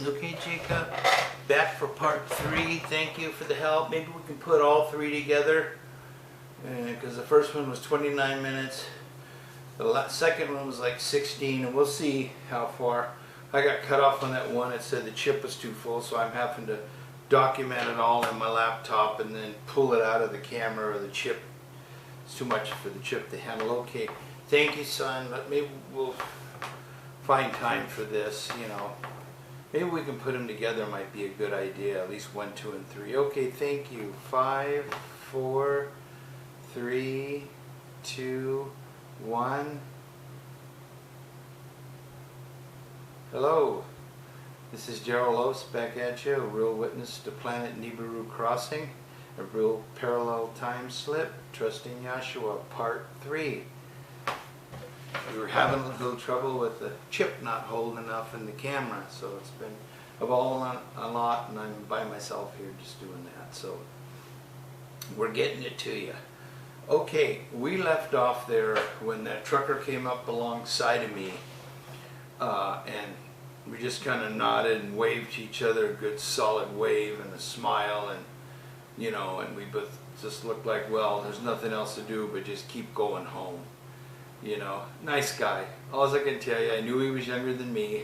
Okay, Jacob, back for part 3. Thank you for the help. Maybe we can put all 3 together, because the first one was 29 minutes. The second one was like 16, and we'll see how far. I got cut off on that one. It said the chip was too full, so I'm having to document it all in my laptop and then pull it out of the camera or the chip. It's too much for the chip to handle. Okay, thank you, son, but maybe we'll find time for this, you know. Maybe we can put them together, might be a good idea, at least 1, 2, and 3. Okay, thank you. 5, 4, 3, 2, 1. Hello, this is Darrell Lopes back at you, a real witness to Planet Nibiru crossing, a real parallel time slip, trusting Yeshua, part 3. We were having a little trouble with the chip not holding enough in the camera, so it's been evolving a lot, and I'm by myself here just doing that, so we're getting it to you. Okay, we left off there when that trucker came up alongside of me, and we just kind of nodded and waved to each other, a good solid wave and a smile, and you know, and we both just looked like, well, there's nothing else to do but just keep going home. You know, nice guy. All I can tell you, I knew he was younger than me.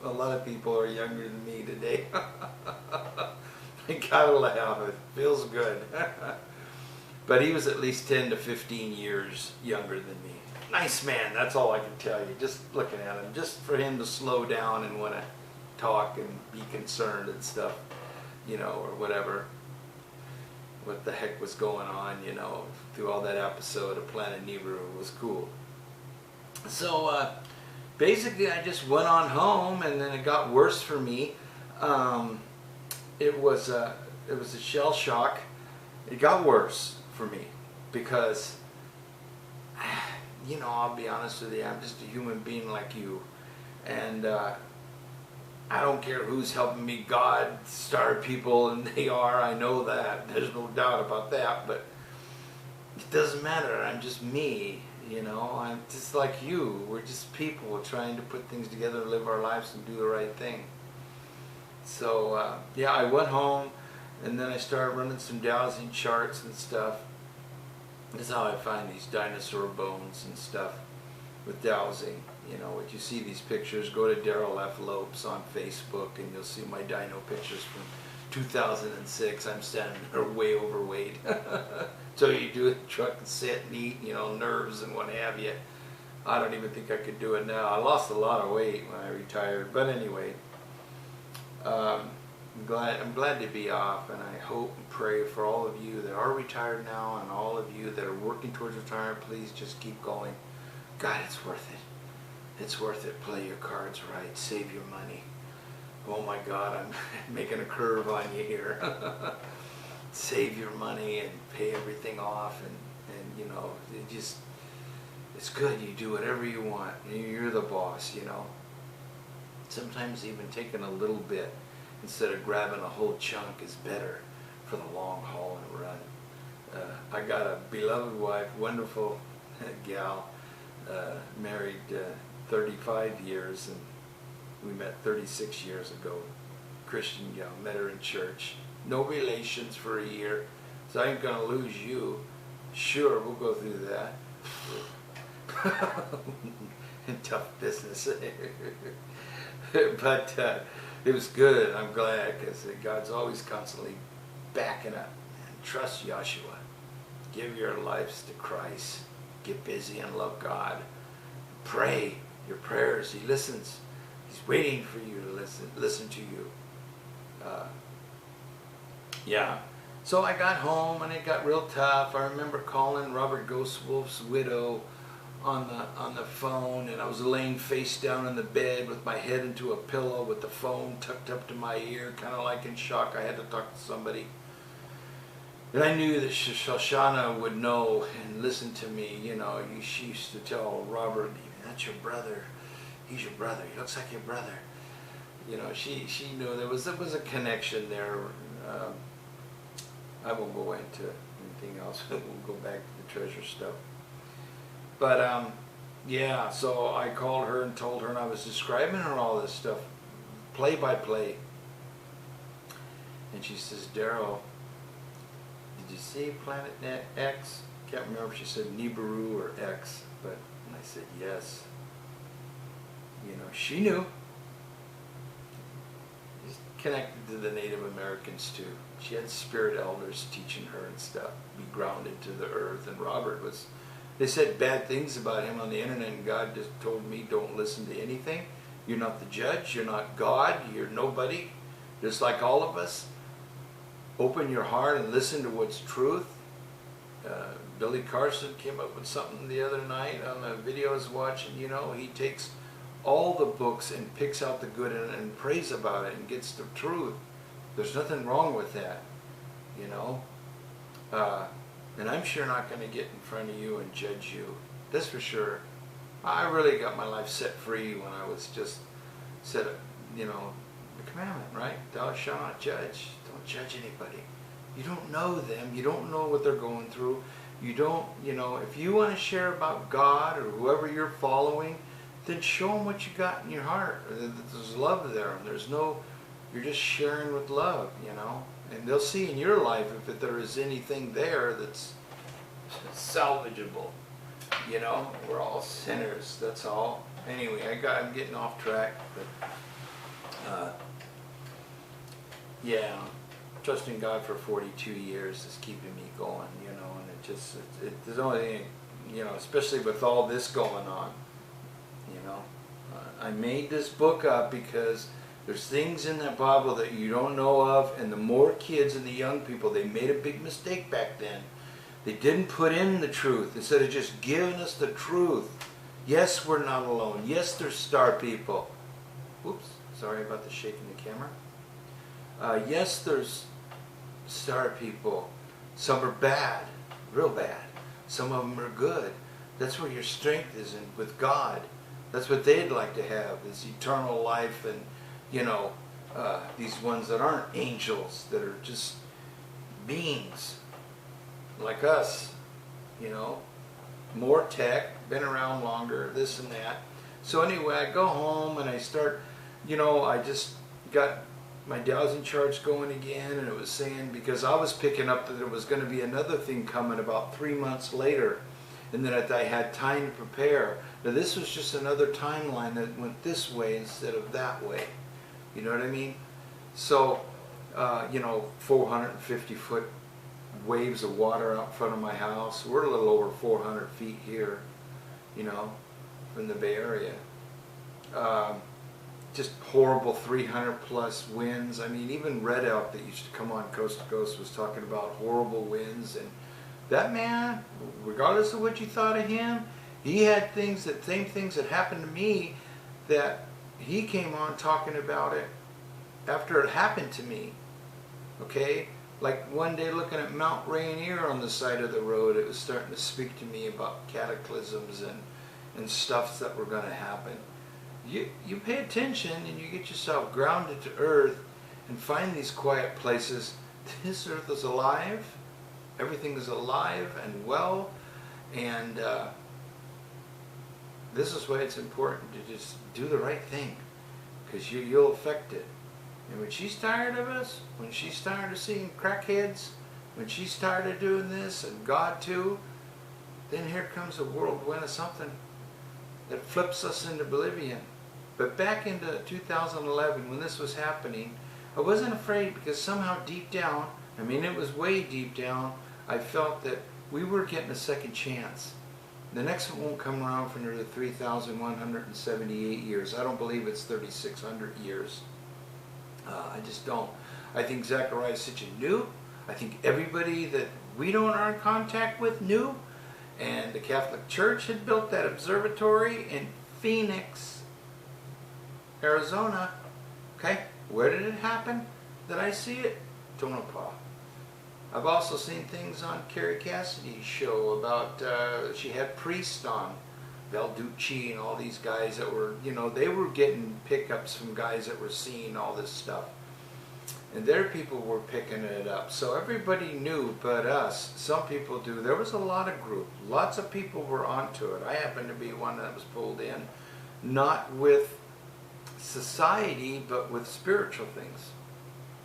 A lot of people are younger than me today. I gotta laugh, it feels good. But he was at least 10 to 15 years younger than me. Nice man, that's all I can tell you, just looking at him. Just for him to slow down and want to talk and be concerned and stuff, you know, or whatever. What the heck was going on, you know, through all that episode of Planet Nibiru. Was cool. So basically I just went on home, and then it got worse for me. It was a shell shock. It got worse for me because, you know, I'll be honest with you, I'm just a human being like you, and I don't care who's helping me. God started people, and they are. I know that. There's no doubt about that. But it doesn't matter. I'm just me. You know, I'm just like you. We're just people trying to put things together, live our lives, and do the right thing. So yeah, I went home, and then I started running some dowsing charts and stuff. This is how I find these dinosaur bones and stuff with dowsing. You know, what you see these pictures, go to Darrell Lopes on Facebook, and you'll see my dino pictures from 2006. I'm standing there way overweight. So you do it, truck and sit and eat, you know, nerves and what have you. I don't even think I could do it now. I lost a lot of weight when I retired. But anyway, I'm glad to be off, and I hope and pray for all of you that are retired now, and all of you that are working towards retirement. Please just keep going. God, it's worth it. It's worth it. Play your cards right. Save your money. Oh my God, I'm making a curve on you here. Save your money and pay everything off, and you know, it's good. You do whatever you want. You're the boss, you know. Sometimes even taking a little bit instead of grabbing a whole chunk is better for the long haul and run. I got a beloved wife, wonderful gal, married 35 years, and we met 36 years ago. Christian gal, met her in church. No relations for a year, so I ain't gonna lose you. Sure, we'll go through that. Tough business. But it was good. I'm glad, because God's always constantly backing up. And trust Yeshua. Give your lives to Christ. Get busy and love God. Pray your prayers. He listens. He's waiting for you to listen to you. Yeah. So I got home, and it got real tough. I remember calling Robert Ghostwolf's widow on the phone, and I was laying face down in the bed with my head into a pillow with the phone tucked up to my ear, kind of like in shock. I had to talk to somebody. And I knew that Shoshana would know and listen to me. You know, she used to tell Robert, "That's your brother. He's your brother. He looks like your brother." You know, she knew there was a connection there. I won't go into anything else. We'll go back to the treasure stuff. But yeah, so I called her and told her, and I was describing her all this stuff play-by-play. And she says, Darrell, did you see Planet X? Can't remember if she said Nibiru or X, but and I said yes. You know, she knew. She's connected to the Native Americans too. She had spirit elders teaching her and stuff, be grounded to the earth. And Robert was, they said bad things about him on the internet, and God just told me, don't listen to anything. You're not the judge, you're not God, you're nobody, just like all of us. Open your heart and listen to what's truth. Billy Carson came up with something the other night on the video I was watching. You know, he takes all the books and picks out the good and prays about it and gets the truth. There's nothing wrong with that, you know. And I'm sure not going to get in front of you and judge you. That's for sure. I really got my life set free when I was just said, you know, the commandment, right? Thou shalt not judge. Don't judge anybody. You don't know them. You don't know what they're going through. You don't, you know, if you want to share about God or whoever you're following, then show them what you got in your heart. There's love there. There's no, you're just sharing with love, you know. And they'll see in your life if there is anything there that's salvageable. You know, we're all sinners, that's all. Anyway, I'm getting off track, but yeah, trusting God for 42 years is keeping me going, you know, and there's only, you know, especially with all this going on, you know. I made this book up because there's things in that Bible that you don't know of, and the more kids and the young people, they made a big mistake back then. They didn't put in the truth instead of just giving us the truth. Yes, we're not alone. Yes, there's star people. Oops, sorry about the shaking the camera. Yes, there's star people. Some are bad, real bad. Some of them are good. That's where your strength is in with God. That's what they'd like to have, is eternal life, and, you know, these ones that aren't angels, that are just beings like us, you know, more tech, been around longer, this and that. So anyway, I go home and I start, you know, I just got my dowsing charts going again, and it was saying, because I was picking up that there was going to be another thing coming about 3 months later, and that I had time to prepare. Now this was just another timeline that went this way instead of that way. You know what I mean? So, you know, 450-foot waves of water out in front of my house. We're a little over 400 feet here, you know, from the Bay Area. Just horrible 300-plus winds. I mean, even Red Elk that used to come on Coast to Coast was talking about horrible winds. And that man, regardless of what you thought of him, he had things that, same things that happened to me, that he came on talking about it after it happened to me. Okay? Like one day looking at Mount Rainier on the side of the road, it was starting to speak to me about cataclysms and stuff that were going to happen. You pay attention and you get yourself grounded to earth and find these quiet places. This earth is alive. Everything is alive and well. And this is why it's important to just do the right thing, because you'll affect it. And when she's tired of us, when she's tired of seeing crackheads, when she's tired of doing this, and God too, then here comes a whirlwind of something that flips us into oblivion. But back into 2011, when this was happening, I wasn't afraid, because somehow deep down, I mean it was way deep down, I felt that we were getting a second chance. The next one won't come around for another 3,178 years. I don't believe it's 3,600 years. I just don't. I think Zechariah Sitchin knew. I think everybody that we don't are in contact with knew. And the Catholic Church had built that observatory in Phoenix, Arizona. Okay, where did it happen? Did I see it? Don't know, Pa. I've also seen things on Carrie Cassidy's show about, she had priests on, Valducci and all these guys that were, you know, they were getting pickups from guys that were seeing all this stuff. And their people were picking it up. So everybody knew but us. Some people do. There was a lot of group. Lots of people were onto it. I happened to be one that was pulled in. Not with society, but with spiritual things.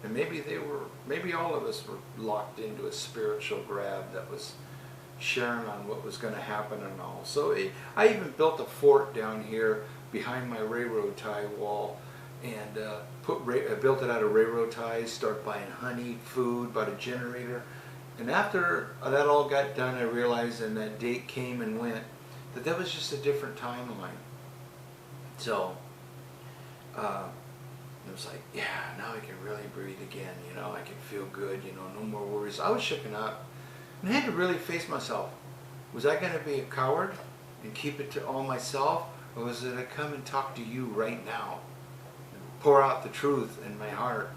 And maybe all of us were locked into a spiritual grab that was sharing on what was going to happen and all. So I even built a fort down here behind my railroad tie wall, and I built it out of railroad ties, started buying honey, food, bought a generator. And after that all got done, I realized, and that date came and went, that was just a different timeline. So it was like, yeah, now I can really breathe again, I can feel good, no more worries. I was shaken up, and I had to really face myself. Was I going to be a coward and keep it to all myself, or was it to come and talk to you right now, and pour out the truth in my heart,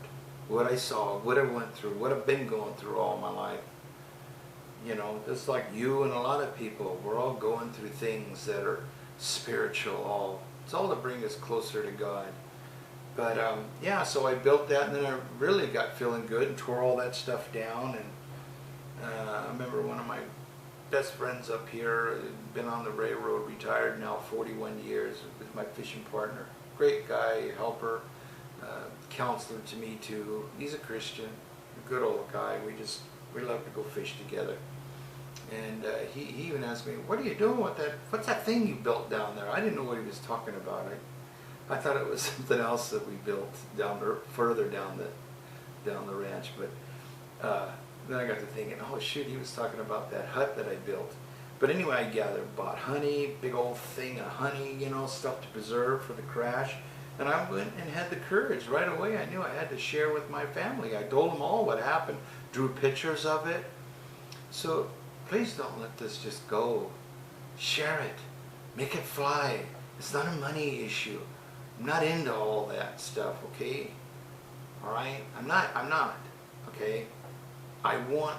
what I saw, what I went through, what I've been going through all my life? Just like you and a lot of people, we're all going through things that are spiritual. It's all to bring us closer to God. But yeah, so I built that, and then I really got feeling good and tore all that stuff down. And I remember one of my best friends up here, been on the railroad, retired now 41 years, was my fishing partner. Great guy, helper, counselor to me too. He's a Christian, a good old guy. We love to go fish together. And he even asked me, "What are you doing with that? What's that thing you built down there?" I didn't know what he was talking about. I thought it was something else that we built further down the ranch. But then I got to thinking, oh shoot, he was talking about that hut that I built. But anyway, I bought honey, big old thing of honey, stuff to preserve for the crash. And I went and had the courage right away. I knew I had to share with my family. I told them all what happened, drew pictures of it. So please don't let this just go. Share it. Make it fly. It's not a money issue. I'm not into all that stuff, okay? All right? I'm not, okay? I want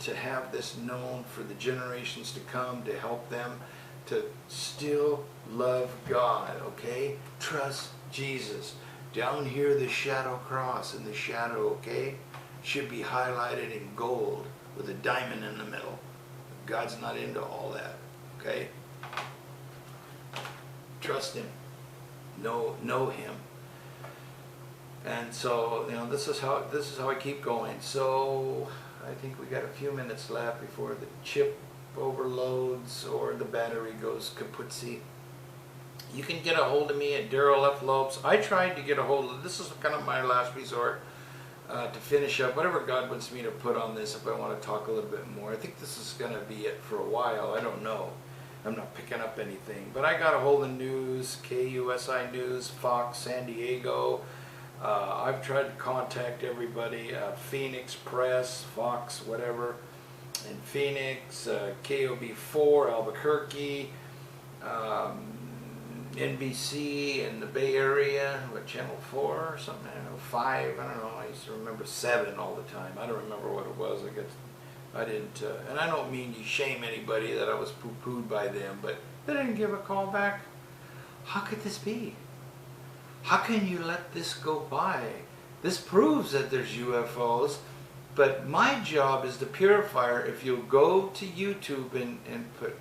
to have this known for the generations to come, to help them to still love God, okay? Trust Jesus. Down here, the shadow cross in the shadow, okay, should be highlighted in gold with a diamond in the middle. God's not into all that, okay? Trust Him. Know Him. And so, this is how I keep going. So I think we got a few minutes left before the chip overloads or the battery goes kaputzi. You can get a hold of me at Darrell Lopes. I tried to get a hold of this. Is kind of my last resort to finish up whatever God wants me to put on this. If I want to talk a little bit more, I think this is going to be it for a while. I don't know. I'm not picking up anything, but I got a hold of news, KUSI News, Fox, San Diego. I've tried to contact everybody, Phoenix Press, Fox, whatever, in Phoenix, KOB4, Albuquerque, NBC in the Bay Area, Channel 4 or something, I don't know, 5, I don't know, I used to remember 7 all the time. I don't remember what it was, I guess. I didn't, and I don't mean to shame anybody that I was poo-pooed by them, but they didn't give a call back. How could this be? How can you let this go by? This proves that there's UFOs, but my job is the purifier. If you go to YouTube and put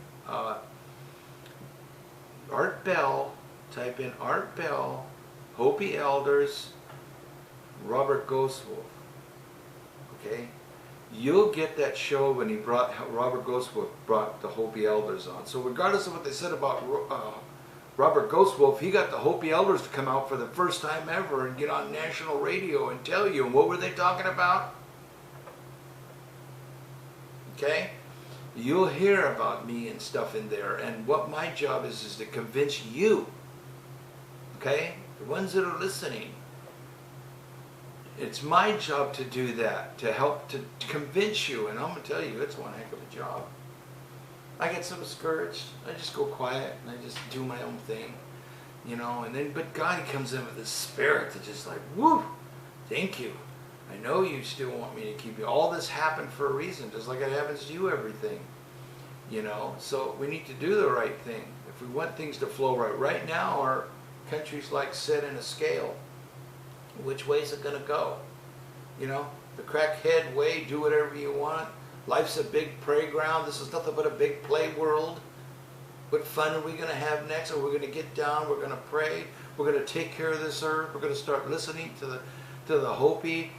Art Bell, type in Art Bell, Hopi Elders, Robert Ghostwolf, okay? You'll get that show when Robert Ghostwolf brought the Hopi Elders on. So regardless of what they said about Robert Ghostwolf, he got the Hopi Elders to come out for the first time ever and get on national radio and tell you. And what were they talking about? Okay? You'll hear about me and stuff in there. And what my job is to convince you. Okay? The ones that are listening. It's my job to do that, to help to convince you, and I'm going to tell you, it's one heck of a job. I get so discouraged, I just go quiet, and I just do my own thing, and then, but God comes in with His Spirit to just like, woo, thank you. I know you still want me to keep you. All this happened for a reason, just like it happens to you, everything, so we need to do the right thing. If we want things to flow right now, our country's like set in a scale. Which way is it going to go? The crackhead way, do whatever you want. Life's a big playground. This is nothing but a big play world. What fun are we going to have next? Are we going to get down? We're going to pray. We're going to take care of this earth. We're going to start listening to the Hopi.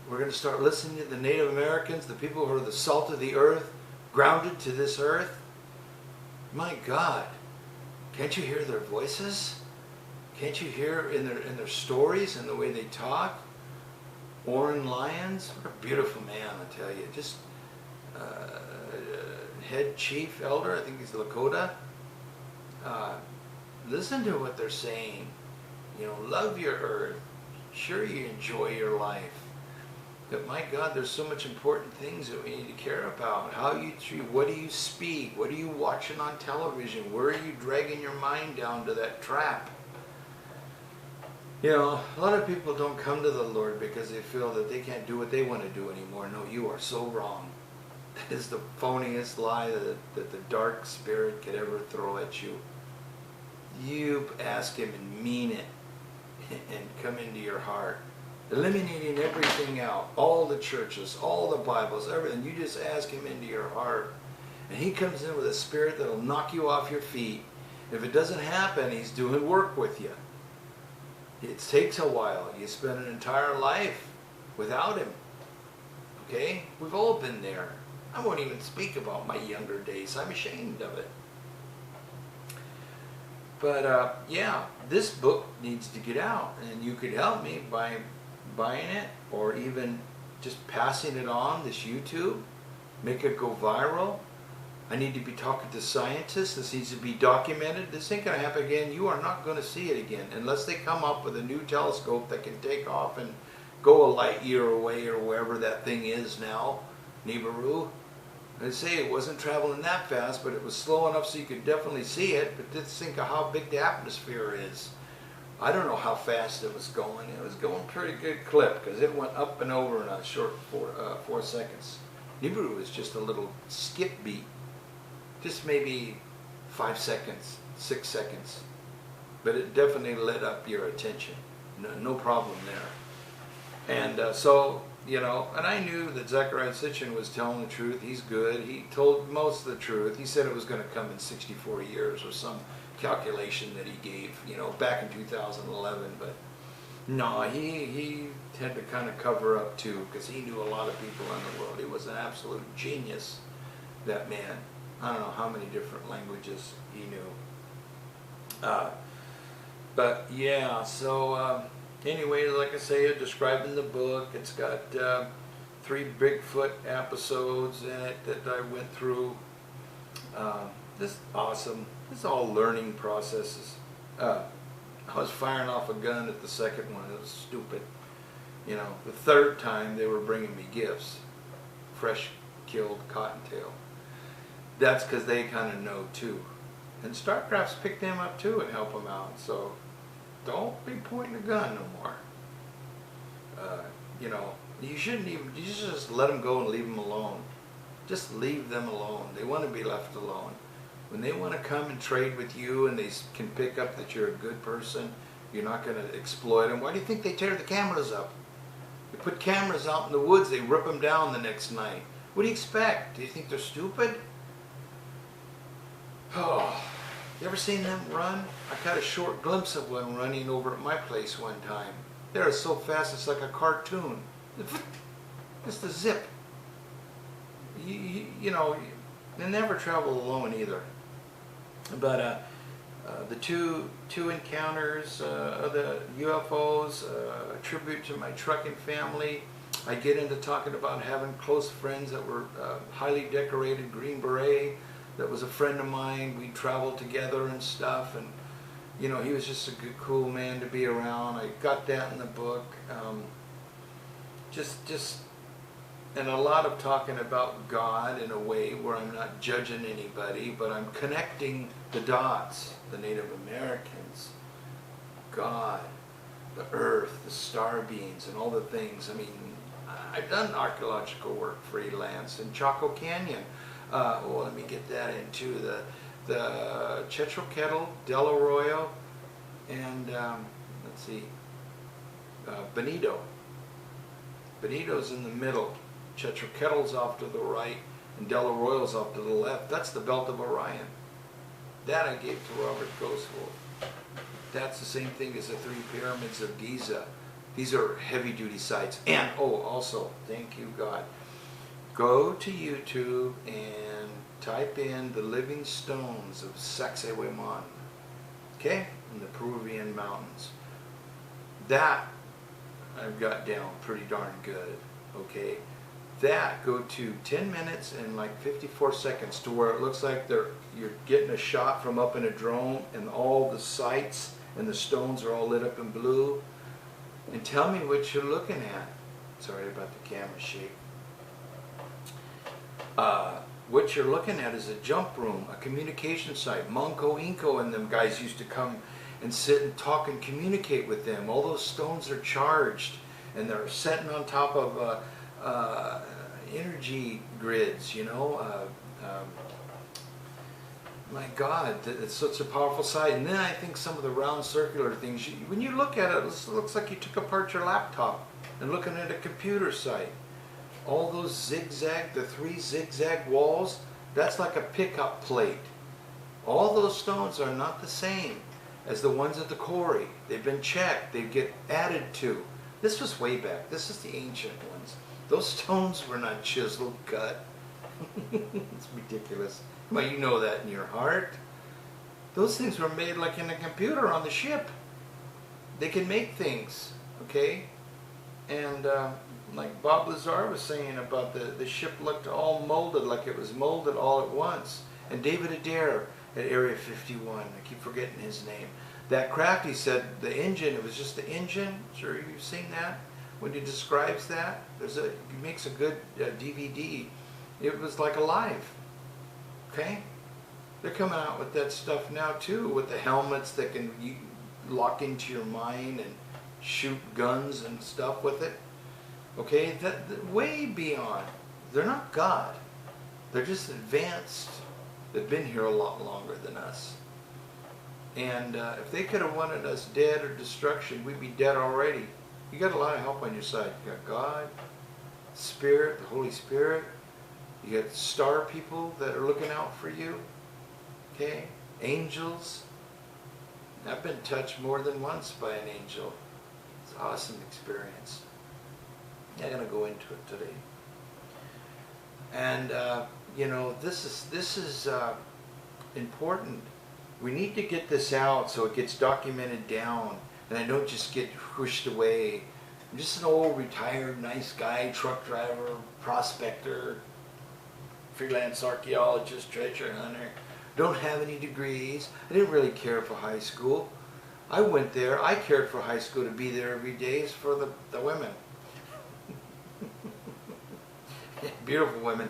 We're going to start listening to the Native Americans, the people who are the salt of the earth, grounded to this earth. My God, can't you hear their voices? Can't you hear in their stories and the way they talk? Orin Lyons, what a beautiful man, I tell you. Just head chief elder, I think he's Lakota. Listen to what they're saying. You know, love your earth. Sure, you enjoy your life. But my God, there's so much important things that we need to care about. How you treat, what do you speak? What are you watching on television? Where are you dragging your mind down to that trap? You know, a lot of people don't come to the Lord because they feel that they can't do what they want to do anymore. No, you are so wrong. That is the phoniest lie that the dark spirit could ever throw at you. You ask him and mean it and come into your heart. Eliminating everything out, all the churches, all the Bibles, everything. You just ask him into your heart. And he comes in with a spirit that will knock you off your feet. If it doesn't happen, he's doing work with you. It takes a while. You spend an entire life without him. Okay? We've all been there. I won't even speak about my younger days. I'm ashamed of it. But yeah, this book needs to get out. And you could help me by buying it or even just passing it on this YouTube. Make it go viral. I need to be talking to scientists. This needs to be documented. This ain't going to happen again. You are not going to see it again unless they come up with a new telescope that can take off and go a light year away or wherever that thing is now, Nibiru. I'd say it wasn't traveling that fast, but it was slow enough so you could definitely see it. But just think of how big the atmosphere is. I don't know how fast it was going. It was going pretty good clip because it went up and over in a short 4 seconds. Nibiru was just a little skip beat. Just maybe 5 seconds, 6 seconds. But it definitely lit up your attention. No problem there. And so, you know, and I knew that Zecharia Sitchin was telling the truth. He's good. He told most of the truth. He said it was going to come in 64 years or some calculation that he gave, you know, back in 2011. But no, he had to kind of cover up too because he knew a lot of people in the world. He was an absolute genius, that man. I don't know how many different languages he knew. But yeah, so anyway, like I say, described in the book, it's got 3 Bigfoot episodes in it that I went through. Just awesome. It's all learning processes. I was firing off a gun at the second one. It was stupid. You know, the third time they were bringing me gifts. Fresh killed cottontail. That's because they kind of know too. And StarCraft's picked them up too and help them out. So don't be pointing a gun no more. You know, you shouldn't even, you should just let them go and leave them alone. Just leave them alone. They want to be left alone. When they want to come and trade with you and they can pick up that you're a good person, you're not going to exploit them. Why do you think they tear the cameras up? They put cameras out in the woods, they rip them down the next night. What do you expect? Do you think they're stupid? Oh, you ever seen them run? I caught a short glimpse of one running over at my place one time. They're so fast it's like a cartoon. Just a zip. You know, they never travel alone either. But the two encounters of the UFOs, a tribute to my trucking family. I get into talking about having close friends that were highly decorated Green Beret. That was a friend of mine. We traveled together and stuff, and you know, he was just a good, cool man to be around. I got that in the book. And a lot of talking about God in a way where I'm not judging anybody, but I'm connecting the dots. The Native Americans, God, the earth, the star beings, and all the things. I mean, I've done archaeological work freelance in Chaco Canyon. Well, let me get that into the Chetrokettle, Del Arroyo, and let's see, Benito. Benito's in the middle. Chetrokettle's off to the right, and Del Arroyo's off to the left. That's the belt of Orion. That I gave to Robert Ghostwolf. That's the same thing as the 3 pyramids of Giza. These are heavy-duty sites. And, oh, also, thank you, God. Go to YouTube and type in the living stones of Sacsayhuaman, okay, in the Peruvian mountains. That I've got down pretty darn good, okay. That, go to 10 minutes and like 54 seconds to where it looks like you're getting a shot from up in a drone and all the sites and the stones are all lit up in blue. And tell me what you're looking at. Sorry about the camera shake. What you're looking at is a jump room, a communication site. Manco Inco and them guys used to come and sit and talk and communicate with them. All those stones are charged and they're sitting on top of energy grids, you know. My God, it's such a powerful site. And then I think some of the round circular things, when you look at it, it looks like you took apart your laptop and looking at a computer site. All those zigzag, the 3 zigzag walls, that's like a pickup plate. All those stones are not the same as the ones at the quarry. They've been checked, they get added to. This was way back, this is the ancient ones. Those stones were not chiseled, cut. It's ridiculous. Well, you know that in your heart. Those things were made like in a computer on the ship. They can make things, okay? And like Bob Lazar was saying about the ship looked all molded, like it was molded all at once. And David Adair at Area 51, I keep forgetting his name. That craft, he said, the engine, it was just the engine. Sure you've seen that? When he describes that, he makes a good DVD. It was like alive. Okay? They're coming out with that stuff now too, with the helmets that can lock into your mind and shoot guns and stuff with it. Okay? That way beyond. They're not God. They're just advanced. They've been here a lot longer than us. And if they could have wanted us dead or destruction, we'd be dead already. You got a lot of help on your side. You got God, Spirit, the Holy Spirit. You got star people that are looking out for you. Okay? Angels. I've been touched more than once by an angel. It's an awesome experience. I'm not going to go into it today. And you know, this is important. We need to get this out so it gets documented down and I don't just get pushed away. I'm just an old retired nice guy, truck driver, prospector, freelance archaeologist, treasure hunter. Don't have any degrees. I didn't really care for high school. I went there. I cared for high school to be there every day for the women. Beautiful women.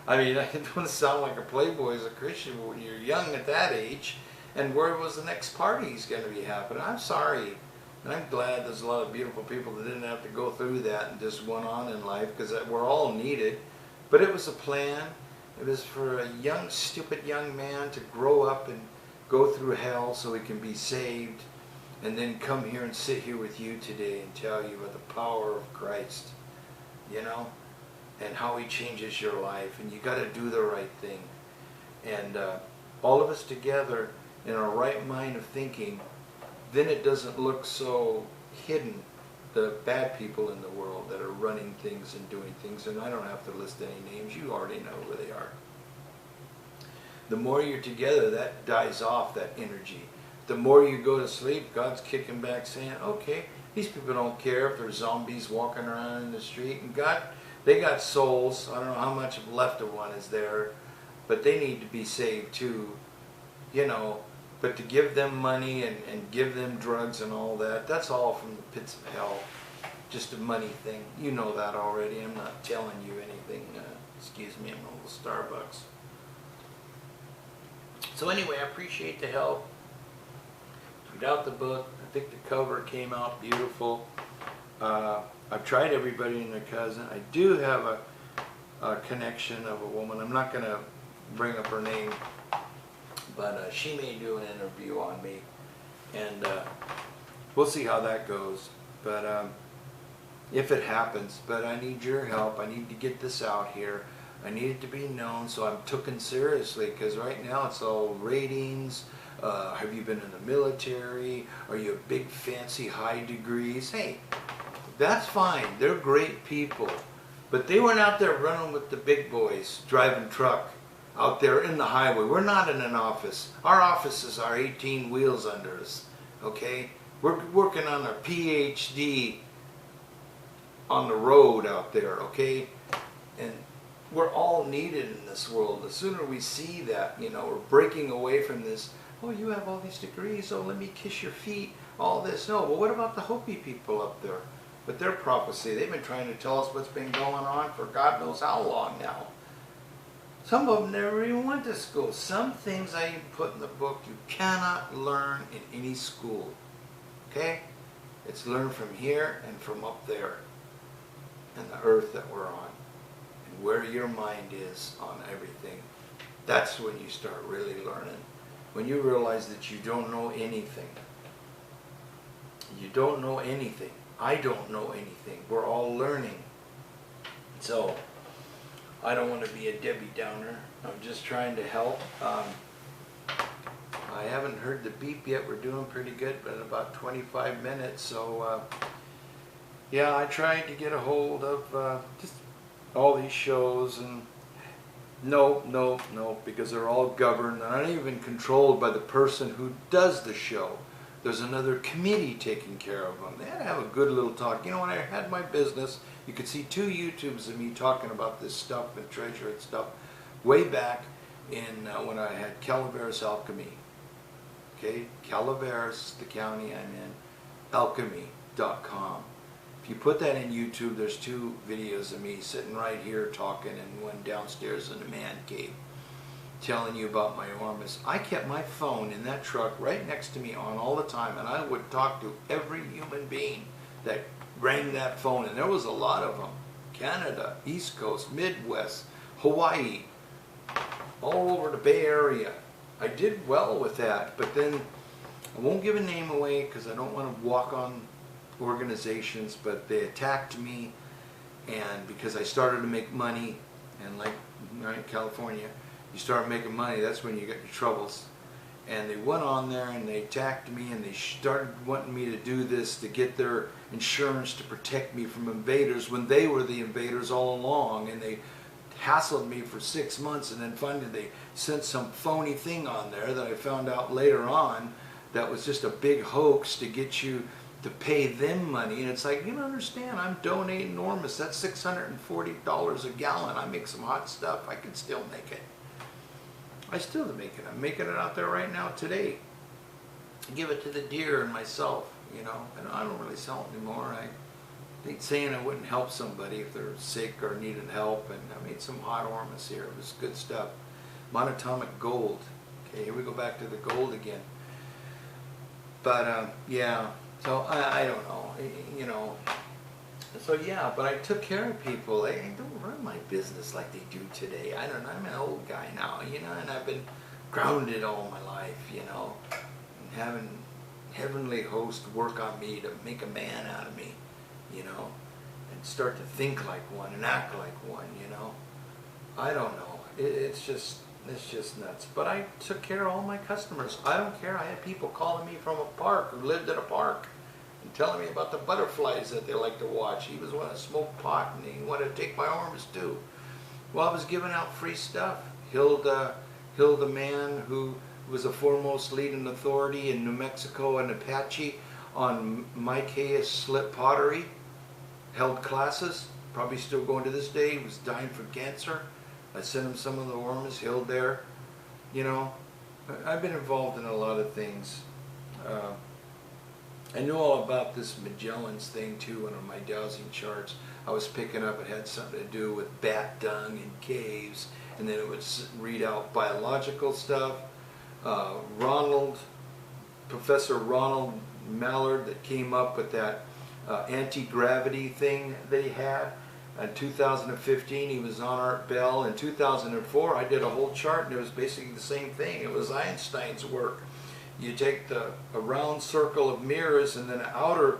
I mean, I don't want to sound like a playboy as a Christian, but when you're young at that age, and where was the next party's going to be happening? I'm sorry. And I'm glad there's a lot of beautiful people that didn't have to go through that and just went on in life, because we're all needed. But it was a plan. It was for a young, stupid young man to grow up and go through hell so he can be saved, and then come here and sit here with you today and tell you about the power of Christ, you know, and how he changes your life. And you got to do the right thing. And all of us together in our right mind of thinking, then it doesn't look so hidden, the bad people in the world that are running things and doing things. And I don't have to list any names. You already know who they are. The more you're together, that dies off, that energy. The more you go to sleep, God's kicking back saying, okay, these people don't care if there's zombies walking around in the street. And God, they got souls. I don't know how much left of one is there, but they need to be saved too, you know. But to give them money and give them drugs and all that, that's all from the pits of hell. Just a money thing. You know that already. I'm not telling you anything. Excuse me, I'm a little Starbucks. So anyway, I appreciate the help. Read out the book. I think the cover came out beautiful. I've tried everybody and their cousin. I do have a connection of a woman. I'm not going to bring up her name, but she may do an interview on me, and we'll see how that goes. But if it happens, but I need your help. I need to get this out here. I need it to be known, so I'm taken seriously, because right now it's all ratings. Have you been in the military? Are you a big fancy high degrees? Hey, that's fine. They're great people. But they weren't out there running with the big boys, driving truck, out there in the highway. We're not in an office. Our offices are 18 wheels under us, okay? We're working on a PhD on the road out there, okay? And we're all needed in this world. The sooner we see that, you know, we're breaking away from this, oh, you have all these degrees, oh, let me kiss your feet, all this. No, well, what about the Hopi people up there? With their prophecy, they've been trying to tell us what's been going on for God knows how long now. Some of them never even went to school. Some things I even put in the book you cannot learn in any school. Okay? It's learned from here and from up there. And the earth that we're on. And where your mind is on everything. That's when you start really learning. When you realize that you don't know anything. You don't know anything. I don't know anything. We're all learning. So, I don't want to be a Debbie Downer. I'm just trying to help. I haven't heard the beep yet. We're doing pretty good, but in about 25 minutes. So, yeah, I tried to get a hold of just all these shows, and no, because they're all governed. They're not even controlled by the person who does the show. There's another committee taking care of them. They had to have a good little talk. You know, when I had my business, you could see 2 YouTubes of me talking about this stuff and treasure and stuff way back in when I had Calaveras Alchemy. Okay, Calaveras, the county I'm in, alchemy.com. If you put that in YouTube, there's 2 videos of me sitting right here talking and one downstairs in the man cave, telling you about my enormous. I kept my phone in that truck right next to me on all the time, and I would talk to every human being that rang that phone, and there was a lot of them. Canada, East Coast, Midwest, Hawaii, all over the Bay Area. I did well with that, but then I won't give a name away because I don't want to walk on organizations, but they attacked me, and because I started to make money, and like right in California, you start making money, that's when you get your troubles. And they went on there and they attacked me, and they started wanting me to do this to get their insurance to protect me from invaders when they were the invaders all along. And they hassled me for 6 months, and then finally they sent some phony thing on there that I found out later on that was just a big hoax to get you to pay them money. And it's like, you don't understand, I'm donating enormous. That's $640 a gallon. I make some hot stuff. I can still make it. I still make it. I'm making it out there right now today. I give it to the deer and myself, you know. And I don't really sell it anymore. I ain't saying I wouldn't help somebody if they're sick or needed help. And I made some hot ormus here. It was good stuff. Monatomic gold. Okay, here we go back to the gold again. But yeah, so I don't know, you know. So yeah, but I took care of people. I don't run my business like they do today. I don't know. I'm an old guy now, you know, and I've been grounded all my life, you know, and having heavenly host work on me to make a man out of me, you know, and start to think like one and act like one, you know. I don't know. It's just nuts. But I took care of all my customers. I don't care. I had people calling me from a park who lived at a park, and telling me about the butterflies that they like to watch. He was one that smoked pot, and he wanted to take my arms too. Well, I was giving out free stuff. Hilda man who was a foremost leading authority in New Mexico and Apache on Micaeus slip pottery, held classes, probably still going to this day. He was dying from cancer. I sent him some of the ormus, Hild there. You know, I've been involved in a lot of things. I know all about this Magellan's thing too, on my dowsing charts. I was picking up, it had something to do with bat dung in caves, and then it would read out biological stuff. Professor Ronald Mallard that came up with that anti-gravity thing they had. In 2015, he was on Art Bell. In 2004, I did a whole chart, and it was basically the same thing. It was Einstein's work. You take a round circle of mirrors, and then an outer